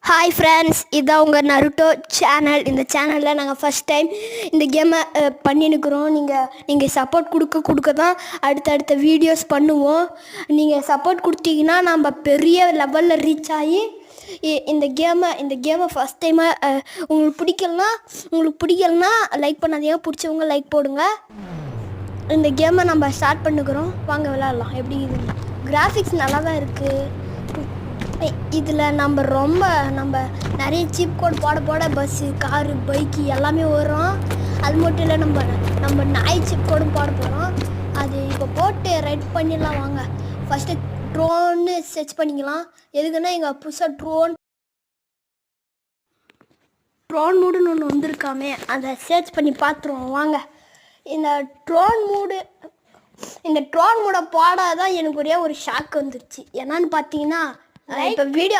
Hi friends, இதான் உங்கள் Naruto channel. இந்த சேனலில் நாங்கள் ஃபஸ்ட் டைம் இந்த கேமை பண்ணினுக்கிறோம். நீங்கள் சப்போர்ட் கொடுக்க தான் அடுத்தடுத்த வீடியோஸ் பண்ணுவோம். நீங்கள் சப்போர்ட் கொடுத்தீங்கன்னா நம்ம பெரிய லெவலில் ரீச் ஆகி இந்த கேமை ஃபஸ்ட் டைமாக உங்களுக்கு பிடிக்கலனா லைக் பண்ணாதீங்க, பிடிச்சவங்க லைக் போடுங்க. இந்த கேமை நம்ம ஸ்டார்ட் பண்ணுக்கிறோம், வாங்க விளாட்லாம். எப்படி இது கிராஃபிக்ஸ் நல்லா தான் இருக்குது. இதில் நம்ம நிறைய சீப் கோட் போட பஸ்ஸு, காரு, பைக்கு எல்லாமே வரும். அது மட்டும் இல்லை, நம்ம நாய் சீப் கோடும் போட போகிறோம். அது இப்போ போட்டு ரைட் பண்ணிடலாம் வாங்க. ஃபஸ்ட்டு ட்ரோன்னு சர்ச் பண்ணிக்கலாம். எதுக்குன்னா எங்கள் புதுசாக ட்ரோன் மூடுன்னு ஒன்று வந்திருக்காமே, அதை சர்ச் பண்ணி பார்த்துருவோம் வாங்க. இந்த ட்ரோன் மூடை போடாதான் எனக்கு ஒரே ஒரு ஷாக் வந்துருச்சு. என்னன்னு பார்த்தீங்கன்னா, இப்போ வீடியோ